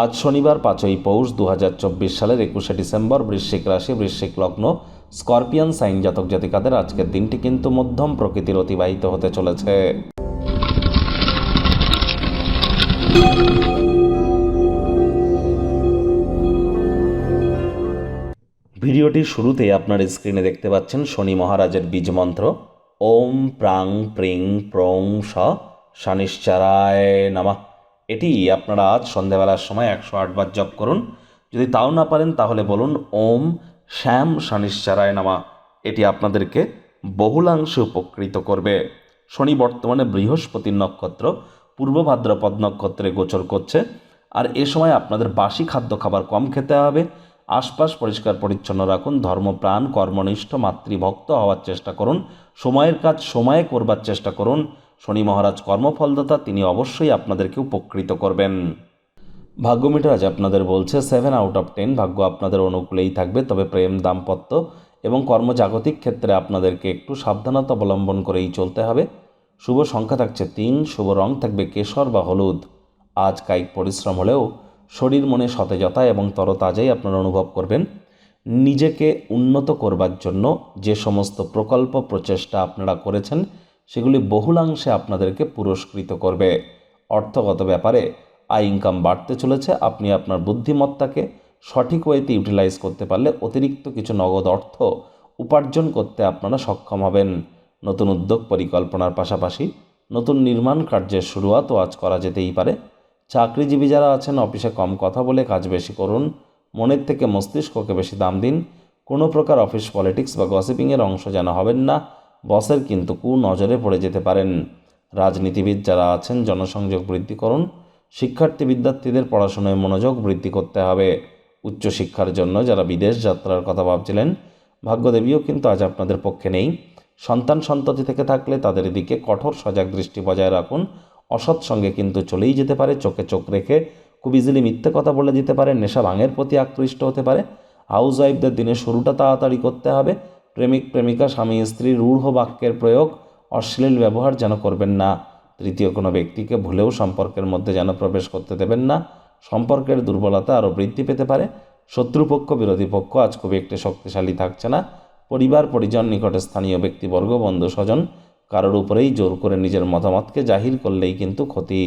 আজ শনিবার 5ই পৌষ 2024 সালের 21শে ডিসেম্বর। বৃশ্চিক রাশি, বৃশ্চিক লগ্ন, স্করপিয়ান সাইন জাতক জাতিকাদের আজকের দিনটি কিন্তু মধ্যম প্রকৃতির অতিবাহিত হতে চলেছে। ভিডিওটির শুরুতে আপনার স্ক্রিনে দেখতে পাচ্ছেন শনি মহারাজের বীজ মন্ত্র ওম প্রাং প্রিং প্রং স শনিশ্চরায় নমঃ। এটি আপনারা আজ সন্ধ্যাবেলার সময় 108 বার জপ করুন। যদি তাও না পারেন তাহলে বলুন ওম শ্যাম শনিশ্চরায় নমঃ। এটি আপনাদেরকে বহুলাংশে উপকৃত করবে। শনি বর্তমানে বৃহস্পতির নক্ষত্র পূর্ব ভাদ্রপদ নক্ষত্রে গোচর করছে, আর এ সময় আপনাদের বাসি খাদ্য খাবার কম খেতে হবে। আশপাশ পরিষ্কার পরিচ্ছন্ন রাখুন। ধর্মপ্রাণ, কর্মনিষ্ঠ, মাতৃভক্ত হওয়ার চেষ্টা করুন। সময়ের কাজ সময়ে করবার চেষ্টা করুন। শনি মহারাজ কর্মফলদাতা, তিনি অবশ্যই আপনাদেরকে উপকৃত করবেন। ভাগ্য মিটার আজ আপনাদের বলছে 7 আউট অফ 10। ভাগ্য আপনাদের অনুকূলেই থাকবে, তবে প্রেম, দাম্পত্য এবং কর্মজাগতিক ক্ষেত্রে আপনাদেরকে একটু সাবধানতা অবলম্বন করেই চলতে হবে। শুভ সংখ্যা থাকছে 3, শুভ রং থাকবে কেশর বা হলুদ। আজ কায়িক পরিশ্রম হলেও শরীর মনে সতেজতা এবং তরতাজাই আপনারা অনুভব করবেন। নিজেকে উন্নত করবার জন্য যে সমস্ত প্রকল্প প্রচেষ্টা আপনারা করেছেন সেগুলি বহুলাংশে আপনাদেরকে পুরস্কৃত করবে। অর্থগত ব্যাপারে আয় ইনকাম বাড়তে চলেছে। আপনি আপনার বুদ্ধিমত্তাকে সঠিক ওয়েতে ইউটিলাইজ করতে পারলে অতিরিক্ত কিছু নগদ অর্থ উপার্জন করতে আপনারা সক্ষম হবেন। নতুন উদ্যোগ পরিকল্পনার পাশাপাশি নতুন নির্মাণ কার্যের শুরুয়াতও আজ করা যেতেই পারে। চাকরিজীবী যারা আছেন, অফিসে কম কথা বলে কাজ বেশি করুন। মনের থেকে মস্তিষ্ককে বেশি দাম দিন। কোনো প্রকার অফিস পলিটিক্স বা গসিপিংয়ের অংশ যেন হবেন না। বসের কিন্তু কুনজরে পড়ে যেতে পারেন। রাজনীতিবিদ যারা আছেন, জনসংযোগ বৃদ্ধি করুন। শিক্ষার্থী বিদ্যার্থীদের পড়াশোনায় মনোযোগ বৃদ্ধি করতে হবে। উচ্চশিক্ষার জন্য যারা বিদেশ যাত্রার কথা ভাবছিলেন, ভাগ্যদেবীও কিন্তু আজ আপনাদের পক্ষে নেই। সন্তান সন্ততি থেকে থাকলে তাদের দিকে কঠোর সজাগ দৃষ্টি বজায় রাখুন। অসৎ সঙ্গে কিন্তু চলেই যেতে পারে। চোখে চোখ রেখে খুব ইজিলি মিথ্যে কথা বলে দিতে পারে। নেশা ভাঙের প্রতি আকৃষ্ট হতে পারে। হাউস ওয়াইফদের দিনে শুরুটা তাড়াতাড়ি করতে হবে। প্রেমিক প্রেমিকা, স্বামী স্ত্রী রূঢ় বাক্যের প্রয়োগ, অশ্লীল ব্যবহার যেন করবেন না। তৃতীয় কোনো ব্যক্তিকে ভুলেও সম্পর্কের মধ্যে যেন প্রবেশ করতে দেবেন না। সম্পর্কের দুর্বলতা আরও বৃদ্ধি পেতে পারে। শত্রুপক্ষ, বিরোধী পক্ষ আজ খুব একটি শক্তিশালী থাকছে না। পরিবার পরিজন, নিকটে স্থানীয় ব্যক্তিবর্গ, বন্ধু স্বজন কারোর উপরেই জোর করে নিজের মতামতকে জাহির করলেই কিন্তু ক্ষতি।